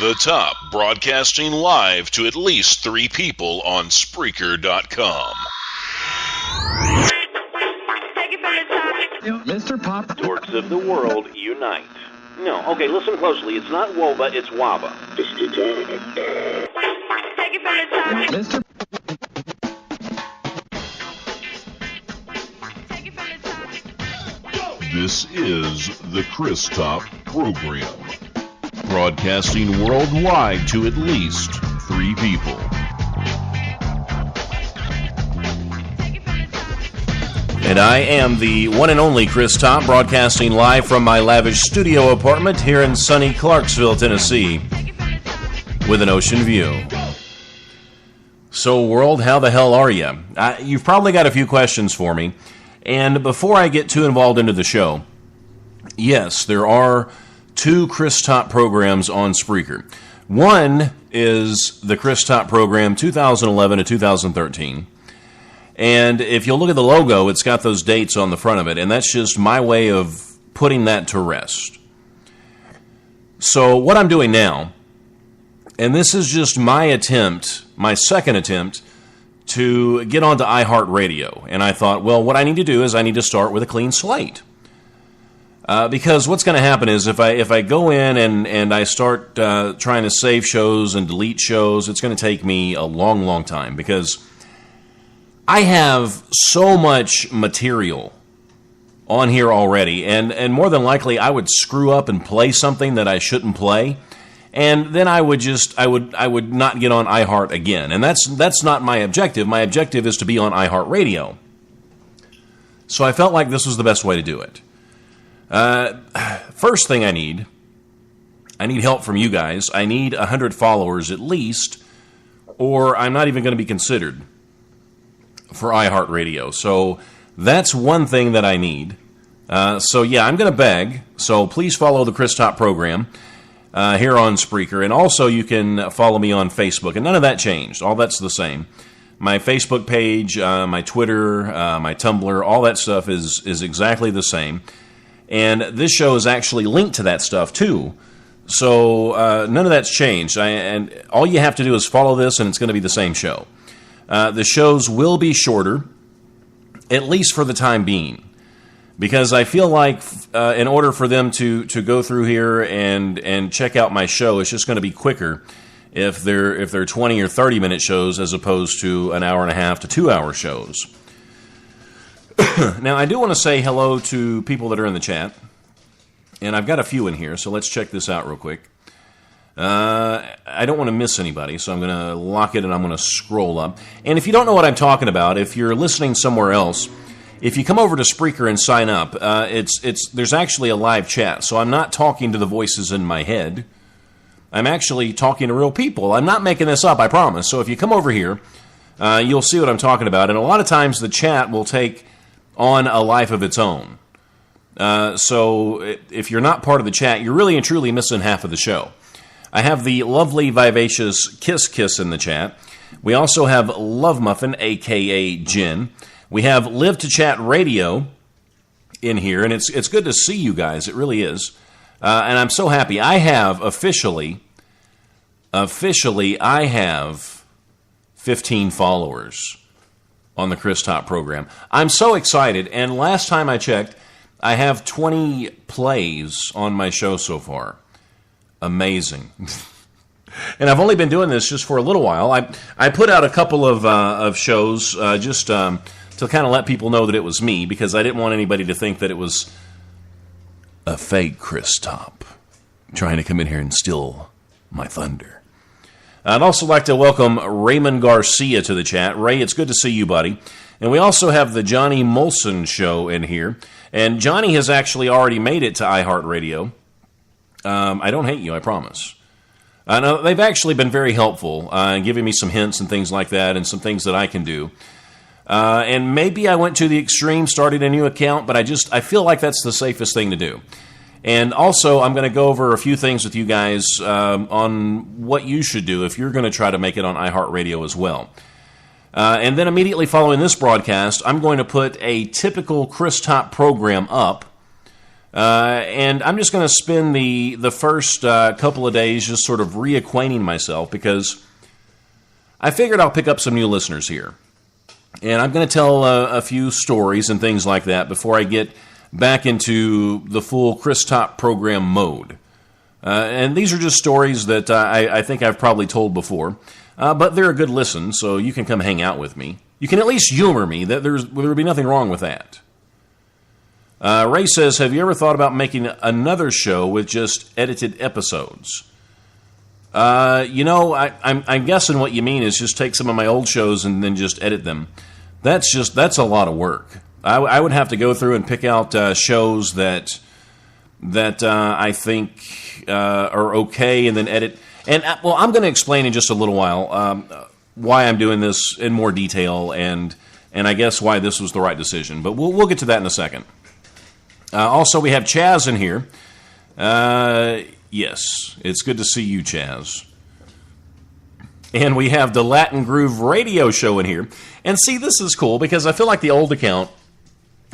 The Top, broadcasting live to at least 3 people on Spreaker.com. Mr. Pop. Dorks of the world, unite. No, okay, listen closely. It's not WOBA, it's WABA. Mr. This is the Chris Top Program, broadcasting worldwide to at least 3 people. And I am the one and only Chris Top, broadcasting live from my lavish studio apartment here in sunny Clarksville, Tennessee, with an ocean view. So, world, how the hell are you? You've probably got a few questions for me. And before I get too involved into the show, yes, there are 2 Chris Top programs on Spreaker. One is the Chris Top program 2011 to 2013. And if you'll look at the logo, it's got those dates on the front of it. And that's just my way of putting that to rest. So what I'm doing now, and this is just my attempt, my second attempt, to get onto iHeart Radio. And I thought, well, what I need to do is I need to start with a clean slate. Because what's going to happen is if I go in and I start trying to save shows and delete shows, it's going to take me a long, long time. Because I have so much material on here already. And more than likely, I would screw up and play something that I shouldn't play. And then I would not get on iHeart again. And that's not my objective. My objective is to be on iHeart Radio. So I felt like this was the best way to do it. First thing I need help from you guys. I need 100 followers at least, or I'm not even going to be considered for iHeart Radio. So that's one thing that I need. So yeah, I'm going to beg. So please follow the Chris Top program here on Spreaker. And also you can follow me on Facebook. And none of that changed. All that's the same. My Facebook page, my Twitter, my Tumblr, all that stuff is exactly the same. And this show is actually linked to that stuff too. So none of that's changed. And all you have to do is follow this and it's going to be the same show. The shows will be shorter, at least for the time being. Because I feel like in order for them to go through here and check out my show, it's just going to be quicker if they're 20 or 30 minute shows as opposed to an hour and a half to 2 hour shows. Now, I do want to say hello to people that are in the chat. And I've got a few in here, so let's check this out real quick. I don't want to miss anybody, so I'm going to lock it and I'm going to scroll up. And if you don't know what I'm talking about, if you're listening somewhere else, if you come over to Spreaker and sign up, there's actually a live chat. So I'm not talking to the voices in my head. I'm actually talking to real people. I'm not making this up, I promise. So if you come over here, you'll see what I'm talking about. And a lot of times the chat will take on a life of its own. So if you're not part of the chat, you're really and truly missing half of the show. I have the lovely, vivacious Kiss in the chat. We also have Love Muffin, a.k.a. Jen. We have Live to Chat Radio in here, and it's good to see you guys. It really is. And I'm so happy. I have officially, I have 15 followers on the Chris Top program. I'm so excited, and last time I checked, I have 20 plays on my show so far. Amazing. And I've only been doing this just for a little while. I put out a couple of shows just to kind of let people know that it was me, because I didn't want anybody to think that it was a fake Chris Top trying to come in here and steal my thunder. I'd also like to welcome Raymond Garcia to the chat. Ray, it's good to see you, buddy. And we also have the Johnny Molson show in here. And Johnny has actually already made it to iHeart Radio. I don't hate you, I promise. No, they've actually been very helpful in giving me some hints and things like that, and some things that I can do. And maybe I went to the extreme, started a new account, but I feel like that's the safest thing to do. And also, I'm going to go over a few things with you guys on what you should do if you're going to try to make it on iHeartRadio as well. And then immediately following this broadcast, I'm going to put a typical Chris Top program up And I'm just going to spend the first couple of days just sort of reacquainting myself, because I figured I'll pick up some new listeners here. And I'm going to tell a few stories and things like that before I get back into the full Chris Top program mode. And these are just stories that I think I've probably told before, but they're a good listen, so you can come hang out with me. You can at least humor me. There would be nothing wrong with that. Ray says, have you ever thought about making another show with just edited episodes? I'm guessing what you mean is just take some of my old shows and then just edit them. That's a lot of work. I would have to go through and pick out shows that I think are okay, and then edit. And I'm going to explain in just a little while why I'm doing this in more detail, and I guess why this was the right decision. But we'll get to that in a second. Also, we have Chaz in here. Yes, it's good to see you, Chaz. And we have the Latin Groove Radio Show in here. And see, this is cool because I feel like the old account,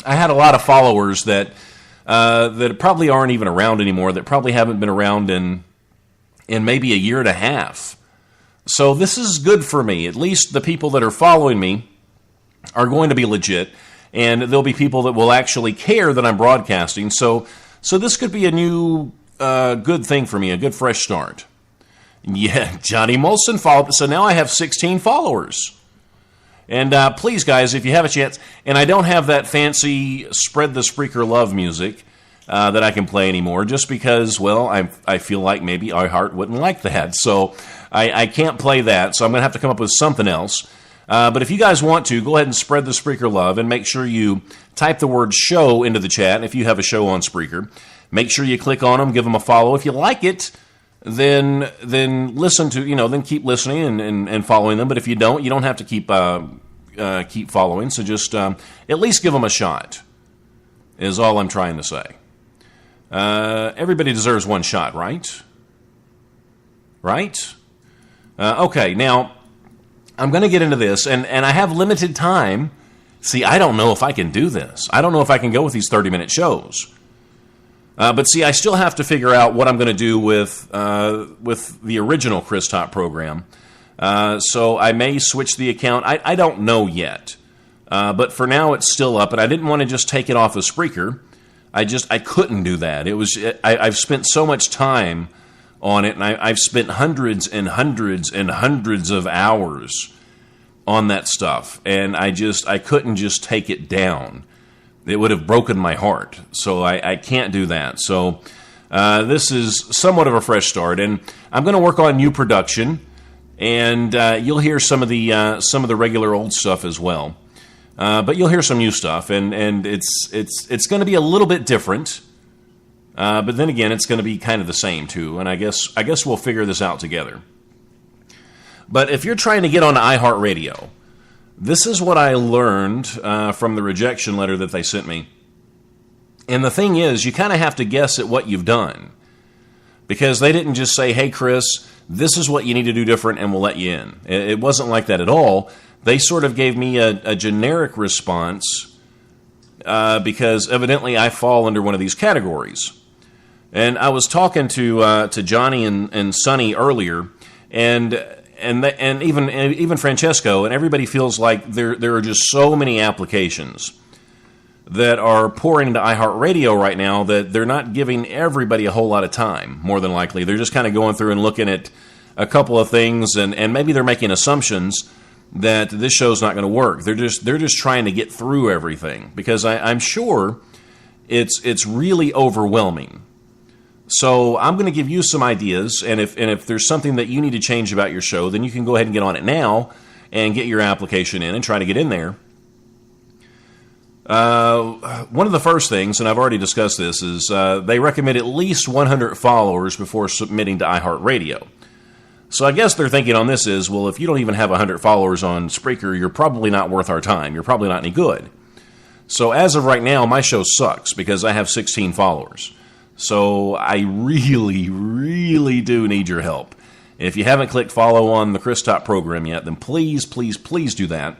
I had a lot of followers that probably aren't even around anymore, that probably haven't been around in maybe a year and a half. So this is good for me. At least the people that are following me are going to be legit, and there'll be people that will actually care that I'm broadcasting. So this could be a new good thing for me, a good fresh start. Yeah, Johnny Molson followed. So now I have 16 followers. And please, guys, if you have a chance, and I don't have that fancy Spread the Spreaker love music that I can play anymore, just because, well, I feel like maybe iHeart wouldn't like that. So I can't play that, so I'm going to have to come up with something else. But if you guys want to, go ahead and spread the Spreaker love, and make sure you type the word show into the chat if you have a show on Spreaker. Make sure you click on them, give them a follow. If you like it, then listen to, then keep listening and following them. But if you don't have to keep following. So just at least give them a shot, is all I'm trying to say. Everybody deserves one shot, right? Right? Okay, now I'm going to get into this, and I have limited time. See, I don't know if I can do this. I don't know if I can go with these 30-minute shows. But see, I still have to figure out what I'm going to do with the original Chris Top program. So I may switch the account. I don't know yet. But for now, it's still up, and I didn't want to just take it off of Spreaker. I couldn't do that. I've spent so much time on it, and I've spent hundreds and hundreds and hundreds of hours on that stuff, and I couldn't just take it down. It would have broken my heart, so I can't do that. So this is somewhat of a fresh start, and I'm going to work on new production, and you'll hear some of the regular old stuff as well. But you'll hear some new stuff, and it's going to be a little bit different. But then again, it's going to be kind of the same too, and I guess we'll figure this out together. But if you're trying to get on iHeart Radio, this is what I learned from the rejection letter that they sent me. And the thing is, you kind of have to guess at what you've done, because they didn't just say, "Hey, Chris, this is what you need to do different, and we'll let you in." It wasn't like that at all. They sort of gave me a generic response because evidently I fall under one of these categories. And I was talking to Johnny and Sonny earlier, and even Francesco, and everybody feels like there are just so many applications that are pouring into iHeartRadio right now that they're not giving everybody a whole lot of time, more than likely. They're just kind of going through and looking at a couple of things, and maybe they're making assumptions that this show's not going to work. They're just trying to get through everything, because I'm sure it's really overwhelming. So I'm going to give you some ideas, and if there's something that you need to change about your show, then you can go ahead and get on it now and get your application in and try to get in there. One of the first things, and I've already discussed this, is they recommend at least 100 followers before submitting to iHeartRadio. So I guess their thinking on this is, well, if you don't even have 100 followers on Spreaker, you're probably not worth our time. You're probably not any good. So as of right now, my show sucks because I have 16 followers. So I really, really do need your help. If you haven't clicked follow on the Chris Top program yet, then please, please, please do that.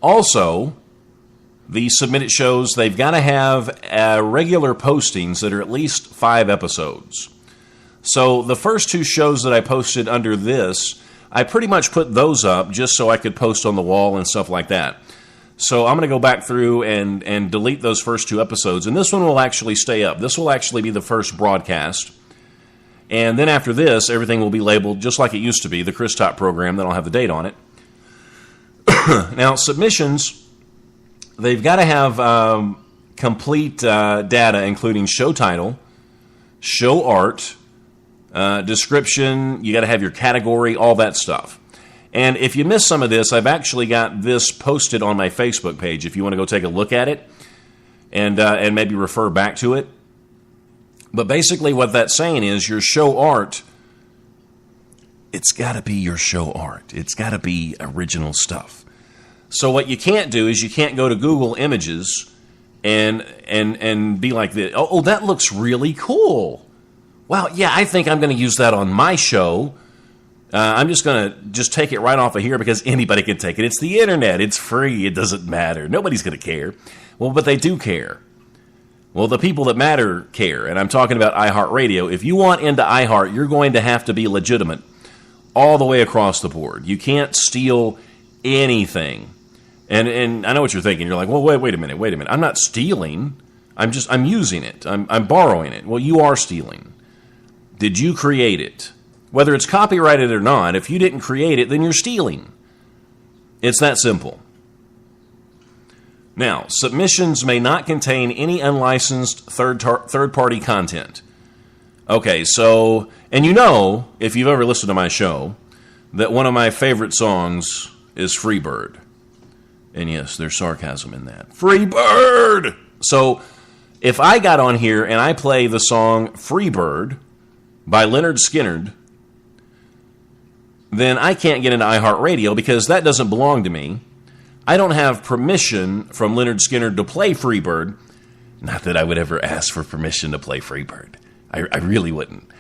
Also, the submitted shows, they've got to have regular postings that are at least 5 episodes. So the first 2 shows that I posted under this, I pretty much put those up just so I could post on the wall and stuff like that. So I'm going to go back through and delete those first 2 episodes, and this one will actually stay up. This will actually be the first broadcast. And then after this, everything will be labeled just like it used to be, the Chris Top program, then I'll have the date on it. Now, submissions, they've got to have complete data, including show title, show art, description, you got to have your category, all that stuff. And if you miss some of this, I've actually got this posted on my Facebook page if you want to go take a look at it and maybe refer back to it. But basically what that's saying is your show art, it's got to be your show art. It's got to be original stuff. So what you can't do is you can't go to Google Images and be like this. Oh, that looks really cool. Wow, yeah, I think I'm going to use that on my show. I'm just going to take it right off of here because anybody can take it. It's the internet. It's free. It doesn't matter. Nobody's going to care. Well, but they do care. Well, the people that matter care, and I'm talking about iHeartRadio. If you want into iHeart, you're going to have to be legitimate all the way across the board. You can't steal anything. And I know what you're thinking. You're like, well, wait a minute. I'm not stealing. I'm using it. I'm borrowing it. Well, you are stealing. Did you create it? Whether it's copyrighted or not, if you didn't create it, then you're stealing. It's that simple. Now, submissions may not contain any unlicensed third-party content. Okay, so, and you know, if you've ever listened to my show, that one of my favorite songs is Freebird. And yes, there's sarcasm in that. Freebird! So, if I got on here and I play the song Freebird by Leonard Skinner, then I can't get into iHeartRadio because that doesn't belong to me. I don't have permission from Leonard Skinner to play Freebird. Not that I would ever ask for permission to play Freebird. I really wouldn't.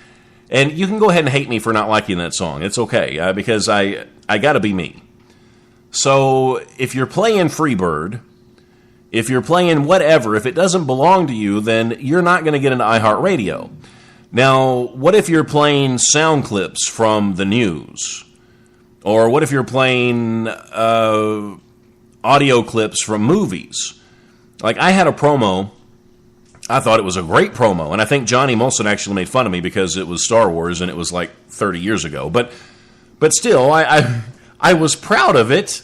And you can go ahead and hate me for not liking that song. It's okay, because I got to be me. So if you're playing Freebird, if you're playing whatever, if it doesn't belong to you, then you're not going to get into iHeartRadio. Now, what if you're playing sound clips from the news? Or what if you're playing audio clips from movies? Like, I had a promo. I thought it was a great promo, and I think Johnny Molson actually made fun of me because it was Star Wars and it was like 30 years ago. But still, I was proud of it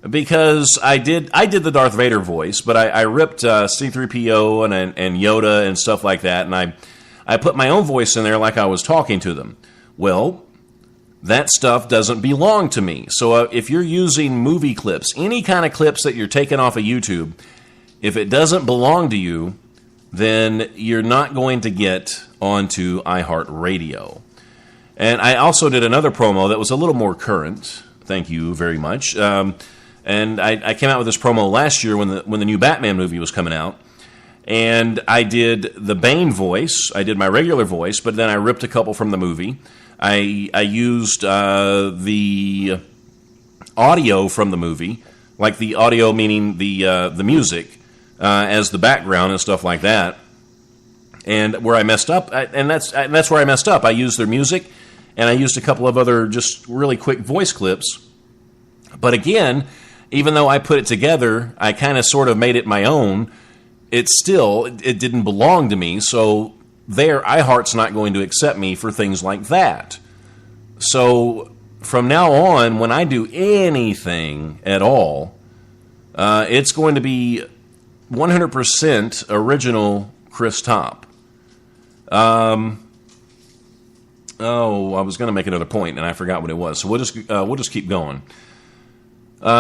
because I did the Darth Vader voice, but I ripped C-3PO and Yoda and stuff like that, and I put my own voice in there like I was talking to them. Well, that stuff doesn't belong to me. So if you're using movie clips, any kind of clips that you're taking off of YouTube, if it doesn't belong to you, then you're not going to get onto iHeartRadio. And I also did another promo that was a little more current. Thank you very much. And I came out with this promo last year when the new Batman movie was coming out. And I did the Bane voice. I did my regular voice, but then I ripped a couple from the movie. I used the audio from the movie, like the audio meaning the music, as the background and stuff like that. And where I messed up, and that's where I messed up. I used their music, and I used a couple of other just really quick voice clips. But again, even though I put it together, I kind of sort of made it my own. It didn't belong to me, so iHeart's not going to accept me for things like that. So from now on, when I do anything at all, it's going to be 100% original Chris Top. I was going to make another point, and I forgot what it was. So we'll just keep going.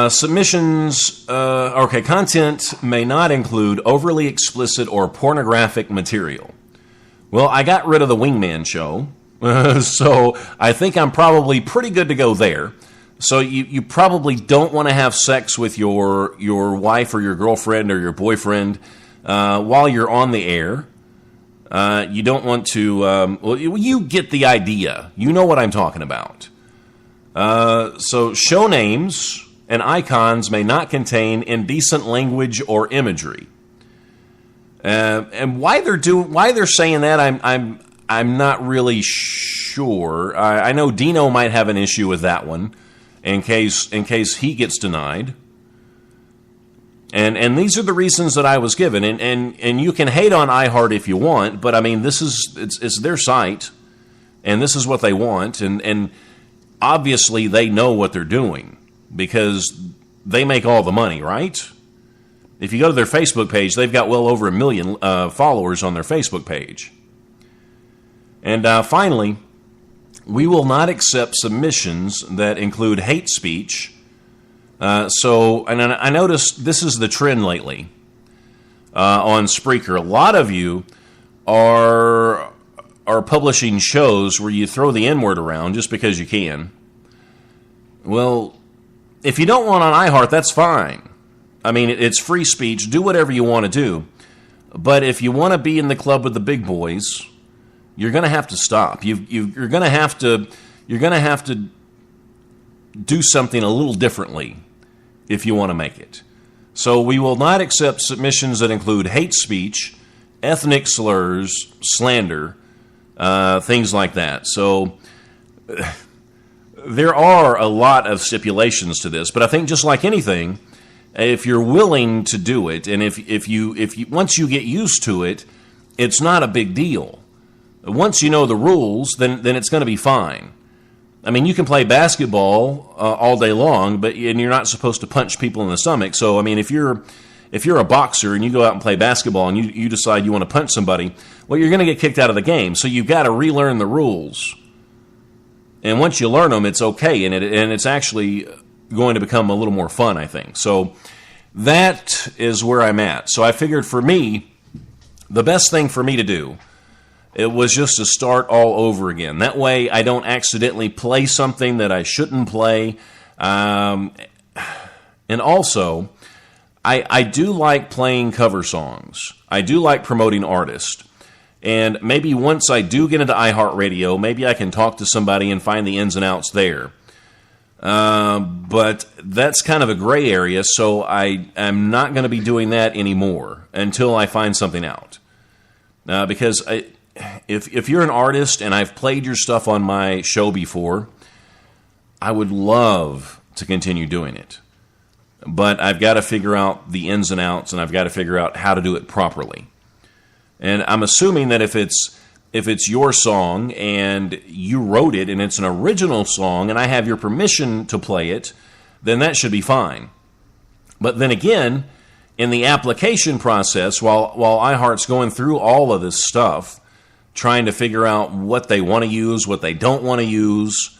Submissions, okay, content may not include overly explicit or pornographic material. Well, I got rid of the Wingman show, so I think I'm probably pretty good to go there. So you probably don't want to have sex with your wife or your girlfriend or your boyfriend while you're on the air. You don't want to, well, you get the idea. You know what I'm talking about. So show names and icons may not contain indecent language or imagery. And why they're saying that, I'm not really sure. I know Dino might have an issue with that one, in case he gets denied. And these are the reasons that I was given. And you can hate on iHeart if you want, but I mean, it's their site, and this is what they want, and obviously they know what they're doing because they make all the money, right? If you go to their Facebook page, they've got well over 1 million followers on their Facebook page. And finally, we will not accept submissions that include hate speech. And I noticed this is the trend lately on Spreaker. A lot of you are publishing shows where you throw the N-word around just because you can. Well, if you don't want on iHeart, that's fine. I mean, it's free speech. Do whatever you want to do. But if you want to be in the club with the big boys, you're going to have to stop. You're going to have to do something a little differently if you want to make it. So we will not accept submissions that include hate speech, ethnic slurs, slander, things like that. So there are a lot of stipulations to this, but I think just like anything, if you're willing to do it, and if you once you get used to it, it's not a big deal. Once you know the rules, then it's going to be fine. I mean, you can play basketball all day long, and you're not supposed to punch people in the stomach. So, I mean, if you're a boxer and you go out and play basketball and you decide you want to punch somebody, well, you're going to get kicked out of the game. So you've got to relearn the rules. And once you learn them, it's okay, and it's actually going to become a little more fun, I think. So that is where I'm at. So I figured for me, the best thing for me to do, it was just to start all over again. That way I don't accidentally play something that I shouldn't play. And also, I do like playing cover songs. I do like promoting artists. And maybe once I do get into iHeartRadio, maybe I can talk to somebody and find the ins and outs there. But that's kind of a gray area, so I'm not going to be doing that anymore until I find something out. Because if you're an artist and I've played your stuff on my show before, I would love to continue doing it. But I've got to figure out the ins and outs, and I've got to figure out how to do it properly. And I'm assuming that if it's your song and you wrote it and it's an original song and I have your permission to play it, then that should be fine. But then again, in the application process, while iHeart's going through all of this stuff, trying to figure out what they want to use, what they don't want to use,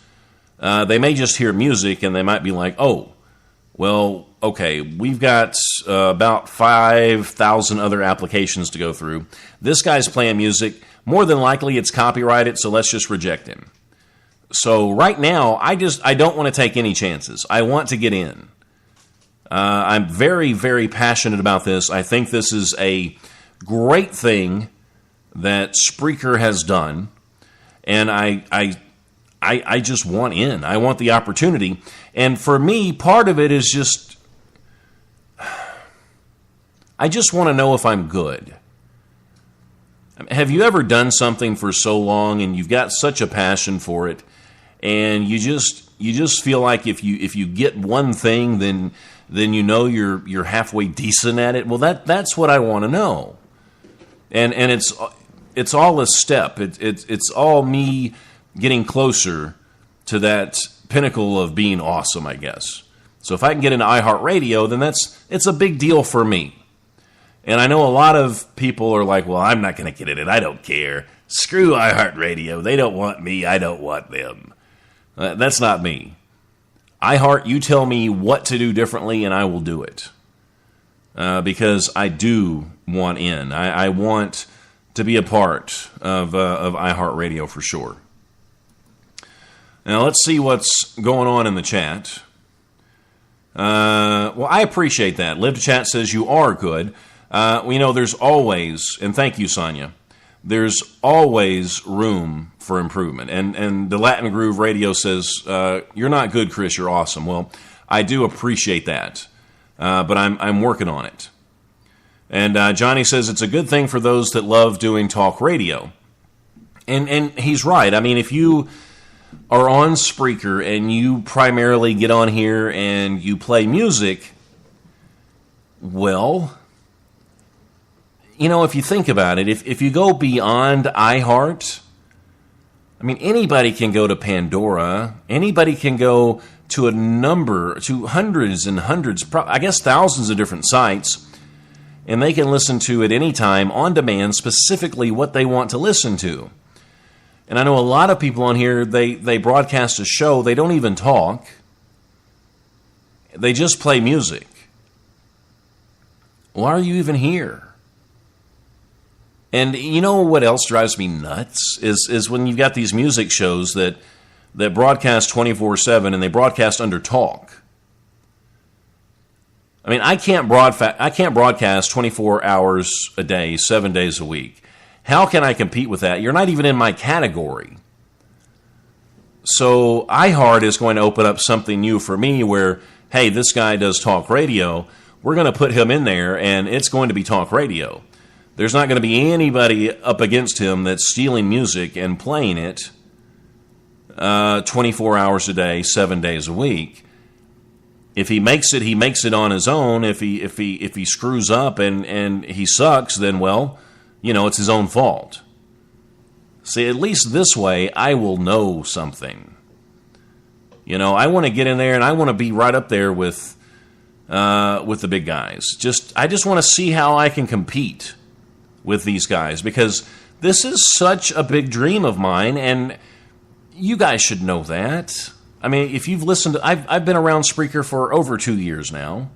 they may just hear music and they might be like, oh, well, okay, we've got about 5,000 other applications to go through. This guy's playing music. More than likely it's copyrighted, so let's just reject him. So right now, I don't want to take any chances. I want to get in. I'm very, very passionate about this. I think this is a great thing that Spreaker has done, and I just want in. I want the opportunity. And for me, part of it is just, I just want to know if I'm good. Have you ever done something for so long and you've got such a passion for it, and you just feel like if you get one thing, then you know you're halfway decent at it? Well, that's what I want to know. And it's all a step. It's all me getting closer to that pinnacle of being awesome, I guess. So if I can get into iHeartRadio, then it's a big deal for me. And I know a lot of people are like, well, I'm not going to get in it. I don't care. Screw iHeartRadio. They don't want me. I don't want them. That's not me. iHeart, you tell me what to do differently, and I will do it. Because I do want in. I want to be a part of iHeartRadio for sure. Now, let's see what's going on in the chat. Well, I appreciate that. Live to Chat says you are good. There's always, and thank you, Sonia, there's always room for improvement. And the Latin Groove Radio says, you're not good, Chris, you're awesome. Well, I do appreciate that, but I'm working on it. And Johnny says it's a good thing for those that love doing talk radio. And he's right. I mean, if you are on Spreaker and you primarily get on here and you play music, well, you know, if you think about it, if you go beyond iHeart, I mean, anybody can go to Pandora. Anybody can go to hundreds and hundreds, I guess thousands of different sites, and they can listen to at any time on demand specifically what they want to listen to. And I know a lot of people on here, they broadcast a show, they don't even talk. They just play music. Why are you even here? And you know what else drives me nuts is when you've got these music shows that broadcast 24/7 and they broadcast under talk. I mean, I can't broadcast 24 hours a day, 7 days a week. How can I compete with that? You're not even in my category. So iHeart is going to open up something new for me where, hey, this guy does talk radio. We're going to put him in there, and it's going to be talk radio. There's not going to be anybody up against him that's stealing music and playing it 24 hours a day, 7 days a week. If he makes it, he makes it on his own. If he screws up and he sucks, then, well, you know, it's his own fault. See, at least this way, I will know something. You know, I want to get in there and I want to be right up there with the big guys. I just want to see how I can compete with these guys, because this is such a big dream of mine, and you guys should know that. I mean, if you've listened, I've been around Spreaker for over 2 years now,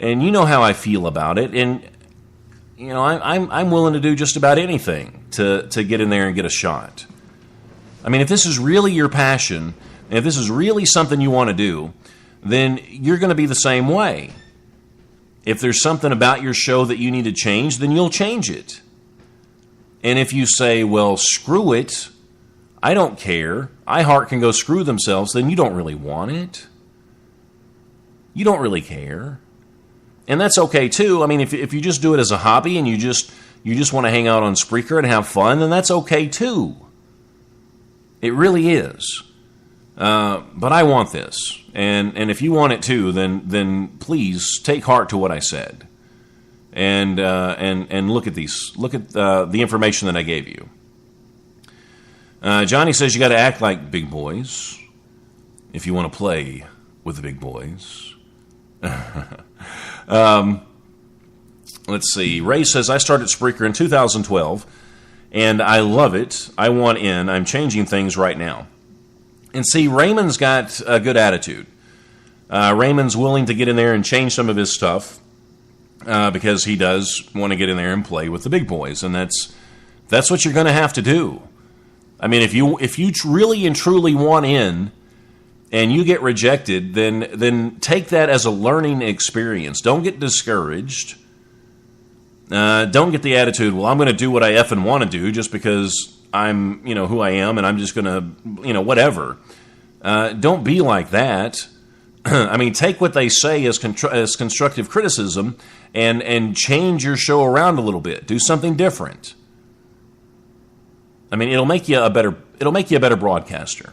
and you know how I feel about it, and you know I'm willing to do just about anything to get in there and get a shot. I mean, if this is really your passion, and if this is really something you want to do, then you're going to be the same way. If there's something about your show that you need to change, then you'll change it. And if you say, well, screw it, I don't care, iHeart can go screw themselves, then you don't really want it. You don't really care. And that's okay too. I mean, if you just do it as a hobby and you just want to hang out on Spreaker and have fun, then that's okay too. It really is. But I want this. And if you want it too, then please take heart to what I said, and look at the information that I gave you. Johnny says you got to act like big boys if you want to play with the big boys. Let's see. Ray says I started Spreaker in 2012, and I love it. I want in. I'm changing things right now. And see, Raymond's got a good attitude. Raymond's willing to get in there and change some of his stuff because he does want to get in there and play with the big boys, and that's what you're going to have to do. I mean, if you really and truly want in, and you get rejected, then take that as a learning experience. Don't get discouraged. Don't get the attitude, well, I'm going to do what I effing want to do just because I'm, who I am, and I'm just going to, whatever. Don't be like that. I mean, take what they say as constructive criticism and change your show around a little bit. Do something different. I mean, it'll make you a better broadcaster.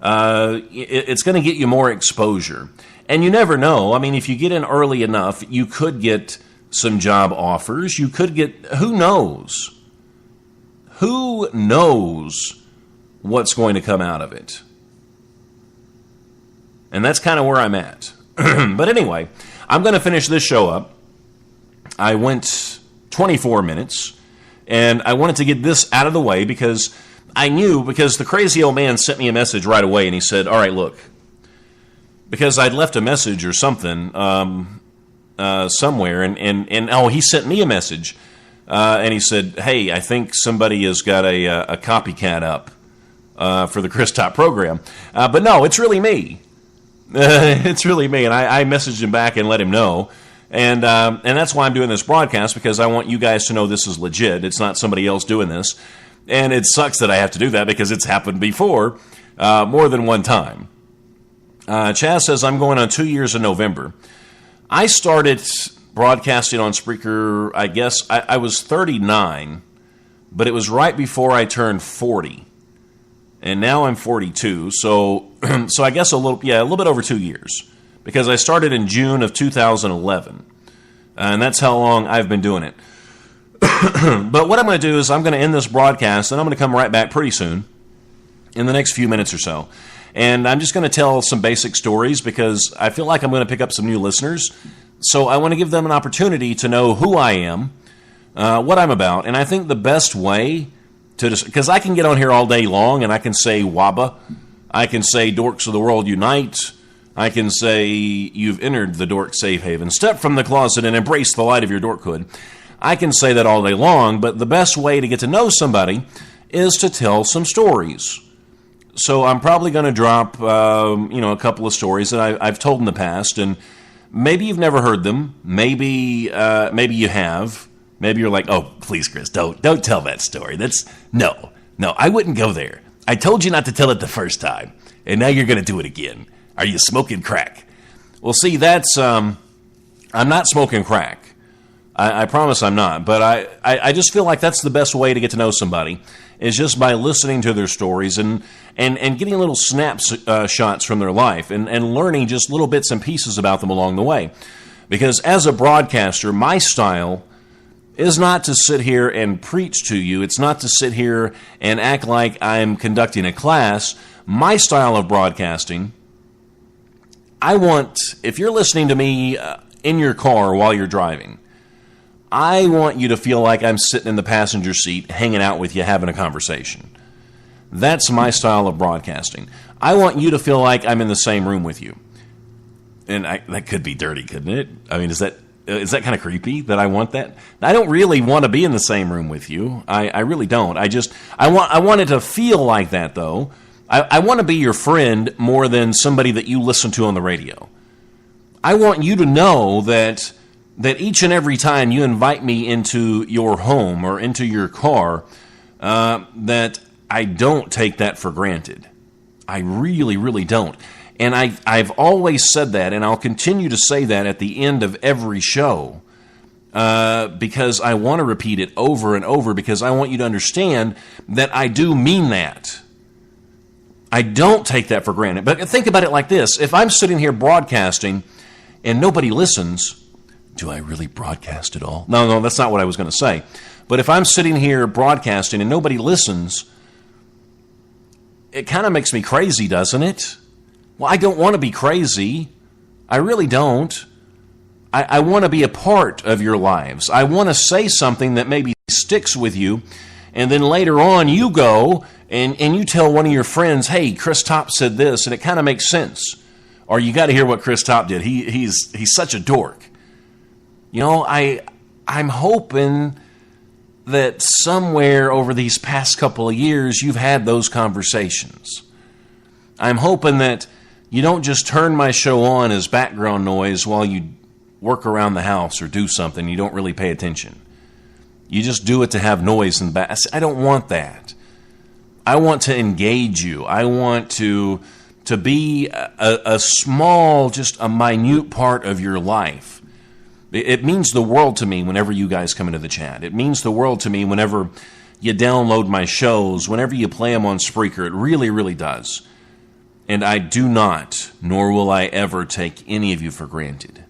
It's going to get you more exposure. And you never know. I mean, if you get in early enough, you could get some job offers. You could get, who knows? Who knows what's going to come out of it? And that's kind of where I'm at. But anyway, I'm going to finish this show up. I went 24 minutes, and I wanted to get this out of the way because the crazy old man sent me a message right away, and he said, all right, look, because I'd left a message or something somewhere, and he sent me a message. And he said, hey, I think somebody has got a copycat up for the Chris Top program. But no, it's really me. It's really me. And I messaged him back and let him know. And that's why I'm doing this broadcast, because I want you guys to know this is legit. It's not somebody else doing this. And it sucks that I have to do that because it's happened before more than one time. Chaz says, I'm going on 2 years in November. I started broadcasting on Spreaker, I guess, I was 39, but it was right before I turned 40. And now I'm 42, so I guess a little bit over 2 years. Because I started in June of 2011. And that's how long I've been doing it. But what I'm going to do is I'm going to end this broadcast, and I'm going to come right back pretty soon, in the next few minutes or so. And I'm just going to tell some basic stories because I feel like I'm going to pick up some new listeners. So I want to give them an opportunity to know who I am, what I'm about. And I think the best way to just, because I can get on here all day long and I can say WABA, I can say Dorks of the World Unite, I can say you've entered the dork safe haven, step from the closet and embrace the light of your dorkhood. I can say that all day long, but the best way to get to know somebody is to tell some stories. So I'm probably going to drop, a couple of stories that I've told in the past, and maybe you've never heard them. Maybe you have. Maybe you're like, oh, please, Chris, don't tell that story. No, I wouldn't go there. I told you not to tell it the first time, and now you're going to do it again. Are you smoking crack? Well, see, that's I'm not smoking crack. I promise I'm not, but I just feel like that's the best way to get to know somebody is just by listening to their stories and getting little shots from their life and learning just little bits and pieces about them along the way. Because as a broadcaster, my style is not to sit here and preach to you. It's not to sit here and act like I'm conducting a class. My style of broadcasting, if you're listening to me in your car while you're driving, I want you to feel like I'm sitting in the passenger seat, hanging out with you, having a conversation. That's my style of broadcasting. I want you to feel like I'm in the same room with you. And that could be dirty, couldn't it? I mean, is that kind of creepy that I want that? I don't really want to be in the same room with you. I really don't. I want it to feel like that, though. I want to be your friend more than somebody that you listen to on the radio. I want you to know that each and every time you invite me into your home or into your car, that I don't take that for granted. I really, really don't. And I've always said that, and I'll continue to say that at the end of every show, because I want to repeat it over and over, because I want you to understand that I do mean that. I don't take that for granted. But think about it like this. If I'm sitting here broadcasting and nobody listens, do I really broadcast at all? No, that's not what I was going to say. But if I'm sitting here broadcasting and nobody listens, it kind of makes me crazy, doesn't it? Well, I don't want to be crazy. I really don't. I want to be a part of your lives. I want to say something that maybe sticks with you, and then later on you go and you tell one of your friends, hey, Chris Top said this, and it kind of makes sense. Or you got to hear what Chris Top did. He's such a dork. You know, I'm hoping that somewhere over these past couple of years you've had those conversations. I'm hoping that you don't just turn my show on as background noise while you work around the house or do something. You don't really pay attention. You just do it to have noise in the back. I don't want that. I want to engage you. I want to be a small, just a minute part of your life. It means the world to me whenever you guys come into the chat. It means the world to me whenever you download my shows, whenever you play them on Spreaker. It really, really does. And I do not, nor will I ever take any of you for granted.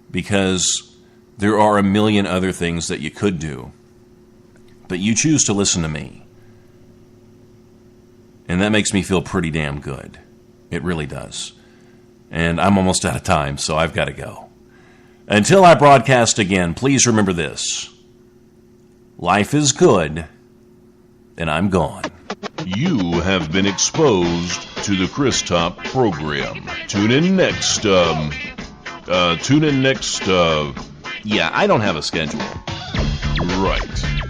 Because there are a million other things that you could do. But you choose to listen to me. And that makes me feel pretty damn good. It really does. And I'm almost out of time, so I've got to go. Until I broadcast again, please remember this. Life is good, and I'm gone. You have been exposed to the Chris Top program. Tune in next, yeah, I don't have a schedule. Right.